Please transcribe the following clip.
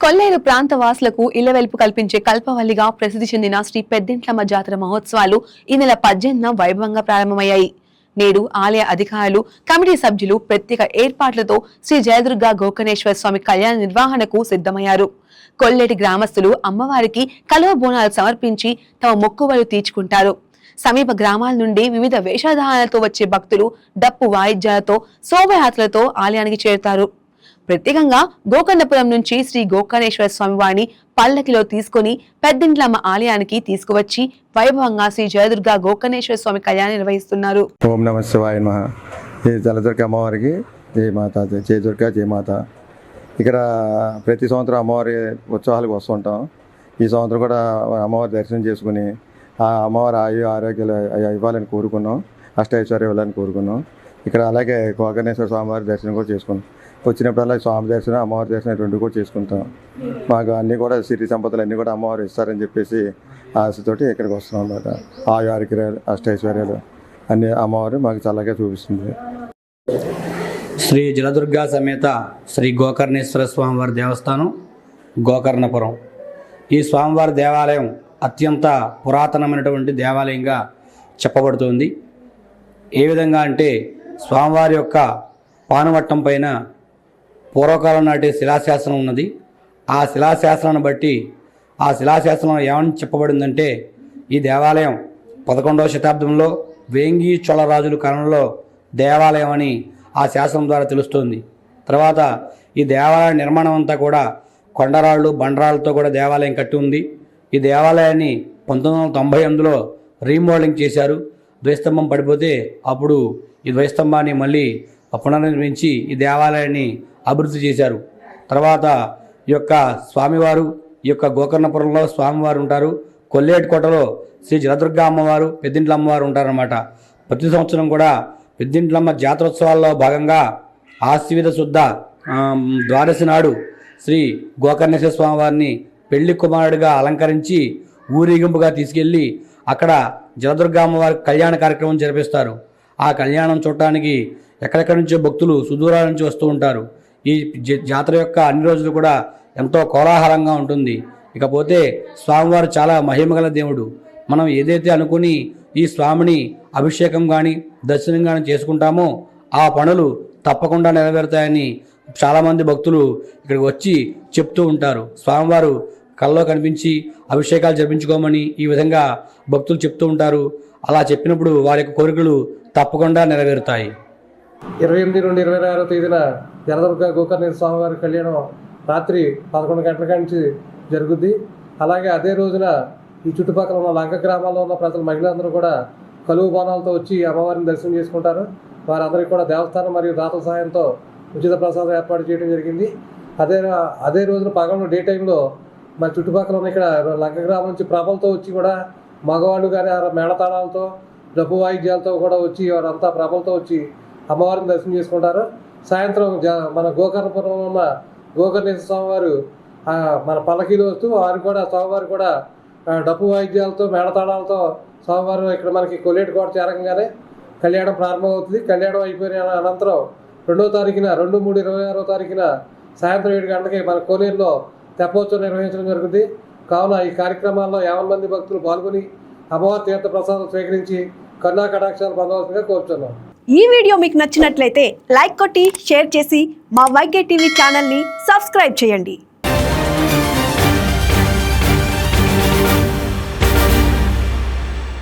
కొల్లేరు ప్రాంత వాసులకు ఇళ్లవెల్పు కల్పించే కల్పవల్లిగా ప్రసిద్ధి చెందిన శ్రీ పెద్దింట్లమ్మ జాతర మహోత్సవాలు ఈ నెల 18న వైభవంగా ప్రారంభమయ్యాయి. నేడు ఆలయ అధికారులు, కమిటీ సభ్యులు ప్రత్యేక ఏర్పాట్లతో శ్రీ జయదుర్గ గోకర్ణేశ్వర స్వామి కళ్యాణ నిర్వహణకు సిద్ధమయ్యారు. కొల్లేటి గ్రామస్తులు అమ్మవారికి కలువ బోనాలు సమర్పించి తమ మొక్కుబడులు తీర్చుకుంటారు. సమీప గ్రామాల నుండి వివిధ వేషధారణలతో వచ్చే భక్తులు డప్పు వాయిద్యాలతో శోభయాత్రలతో ఆలయానికి చేరుతారు. ప్రత్యేకంగా గోకర్ణపురం నుంచి శ్రీ గోకర్ణేశ్వర స్వామి వారిని పల్లకిలో తీసుకుని పెద్దింట్లమ్మ ఆలయానికి తీసుకువచ్చి వైభవంగా శ్రీ జయదుర్గ గోకర్ణేశ్వర స్వామి కళ్యాణం నిర్వహిస్తున్నారు. ఓం నమ శివాయ నమః. జయ జలదుర్గ అమ్మవారికి జయ మాత, జయ దుర్గ జయ మాత. ఇక్కడ ప్రతి సంవత్సరం అమ్మవారి ఉత్సవాలకు వస్తుంటాం. ఈ సంవత్సరం కూడా అమ్మవారి దర్శనం చేసుకుని ఆ అమ్మవారి ఆరోగ్యాలు ఇవ్వాలని కోరుకున్నాం, అష్టైశ్వర్యం ఇవ్వాలని కోరుకున్నాం. ఇక్కడ అలాగే గోకర్ణేశ్వర స్వామివారి దర్శనం కూడా చేసుకున్నాం. వచ్చినప్పుడల్లా స్వామి దర్శనం, అమ్మవారి దర్శనం రెండు కూడా చేసుకుంటాం. మాకు అన్నీ కూడా సిరి సంపదలు అన్నీ కూడా అమ్మవారు ఇస్తారని చెప్పేసి ఆశతోటి ఇక్కడికి వస్తున్నాం అన్నమాట. ఆరోగ్యాలు, అష్టైశ్వర్యాలు అన్ని అమ్మవారు మాకు చల్లగా చూపిస్తుంది. శ్రీ జలదుర్గా సమేత శ్రీ గోకర్ణేశ్వర స్వామివారి దేవస్థానం గోకర్ణపురం. ఈ స్వామివారి దేవాలయం అత్యంత పురాతనమైనటువంటి దేవాలయంగా చెప్పబడుతుంది. ఏ విధంగా అంటే స్వామివారి యొక్క పానువట్టం పైన పూర్వకాలం నాటి శిలాశాసనం ఉన్నది. ఆ శిలాశాసనాన్ని బట్టి ఆ శిలాశాసనం ఏమని చెప్పబడిందంటే ఈ దేవాలయం 11వ శతాబ్దంలో వేంగి చోళరాజుల కాలంలో దేవాలయం అని ఆ శాసనం ద్వారా తెలుస్తోంది. తర్వాత ఈ దేవాలయ నిర్మాణం అంతా కూడా కొండరాళ్ళు, బండరాళ్ళతో కూడా దేవాలయం కట్టి ఉంది. ఈ దేవాలయాన్ని 1998లో రీమోడలింగ్ చేశారు. ద్వైస్తంభం పడిపోతే అప్పుడు ఈ ద్వైస్తంభాన్ని మళ్ళీ పునర్నిర్మించి ఈ దేవాలయాన్ని అభివృద్ధి చేశారు. తర్వాత ఈ యొక్క స్వామివారు ఈ యొక్క గోకర్ణపురంలో స్వామివారు ఉంటారు. కొల్లేటి కోటలో శ్రీ జలదుర్గ అమ్మవారు, పెద్దింట్ల అమ్మవారు ఉంటారన్నమాట. ప్రతి సంవత్సరం కూడా పెద్దింట్లమ్మ జాతరోత్సవాల్లో భాగంగా ఆశ్వీజ శుద్ధ ద్వాదశి నాడు శ్రీ గోకర్ణేశ్వర స్వామివారిని పెళ్లి కుమారుడిగా అలంకరించి ఊరేగింపుగా తీసుకెళ్ళి అక్కడ జలదుర్గ అమ్మవారి కళ్యాణ కార్యక్రమం జరిపిస్తారు. ఆ కళ్యాణం చూడటానికి ఎక్కడెక్కడి నుంచో భక్తులు సుదూరాల నుంచి వస్తూ ఉంటారు. ఈ జాతర యొక్క అన్ని రోజులు కూడా ఎంతో కోలాహలంగా ఉంటుంది. ఇకపోతే స్వామివారు చాలా మహిమగల దేవుడు. మనం ఏదైతే అనుకుని ఈ స్వామిని అభిషేకం కానీ దర్శనం కానీ చేసుకుంటామో ఆ పనులు తప్పకుండా నెరవేరుతాయని చాలామంది భక్తులు ఇక్కడికి వచ్చి చెప్తూ ఉంటారు. స్వామివారు కల్లో కనిపించి అభిషేకాలు జరిపించుకోమని ఈ విధంగా భక్తులు చెప్తూ ఉంటారు. అలా చెప్పినప్పుడు వారి యొక్క కోరికలు తప్పకుండా నెరవేరుతాయి. 28 నుండి 26వ తేదీన జలదుర్గ గోకర్ణేశ్వర స్వామివారి కళ్యాణం రాత్రి 11 గంటల నుంచి జరుగుద్ది. అలాగే అదే రోజున ఈ చుట్టుపక్కల ఉన్న లంక గ్రామాల్లో ఉన్న ప్రజల మహిళలందరూ కూడా కలువు బాణాలతో వచ్చి అమ్మవారిని దర్శనం చేసుకుంటారు. వారందరికీ కూడా దేవస్థానం మరియు దాతల సహాయంతో ఉచిత ప్రసాదం ఏర్పాటు చేయడం జరిగింది. అదే రోజున పగలు డే టైంలో మన చుట్టుపక్కల ఉన్న ఇక్కడ లంక గ్రామం నుంచి ప్రభలతో వచ్చి కూడా మగవాళ్ళు కానీ మేళతాళాలతో, డబ్బు వాయిద్యాలతో కూడా వచ్చి వారంతా ప్రభలతో వచ్చి అమ్మవారిని దర్శనం చేసుకుంటారు. సాయంత్రం మన గోకర్ణపురంలో ఉన్న గోకర్ణేశ్వర స్వామివారు మన పల్లకీలో వస్తూ స్వామివారు కూడా డప్పు వాయిద్యాలతో, మేళతాళాలతో స్వామివారు ఇక్కడ మనకి కొల్లేటి కోట చేరకంగానే కళ్యాణం ప్రారంభమవుతుంది. కళ్యాణం అయిపోయిన అనంతరం 2వ తారీఖున 2, 3, 26వ తారీఖున సాయంత్రం 7 గంటలకి మన కోనేరులో తెప్పోత్సవం నిర్వహించడం జరుగుతుంది. కావున ఈ కార్యక్రమాల్లో 50 మంది భక్తులు పాల్గొని అమ్మవారి తీర్థ ప్రసాదం స్వీకరించి కరుణా కటాక్షాలు పొందవలసిందిగా కోరుతున్నాం. ఈ వీడియో మీకు నచ్చినట్లయితే లైక్ కొట్టి షేర్ చేసి మా వైకే టీవీ ఛానల్ని సబ్స్క్రైబ్ చేయండి.